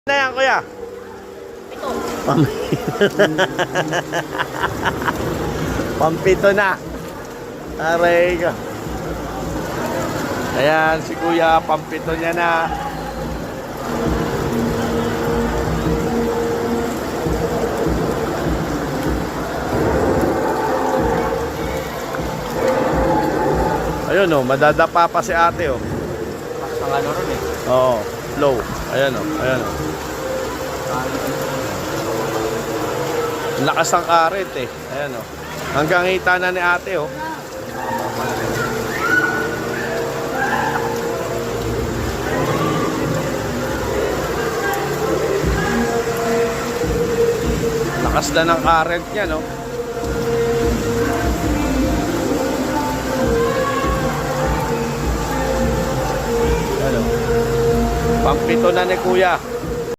Na yan, kuya? Ito. Pampito na. Aray ka. Ayan, si kuya, pampito niya na. Ayun oh, madadapa pa si ate oh. Ang ano ron eh. Oo, low. Ayan oh, ayan oh. Lakas ng karet eh. Ayan oh. Hanggang hita na ni ate oh. Lakas na ng current niya no. Ayan oh. Pampito na ni kuya.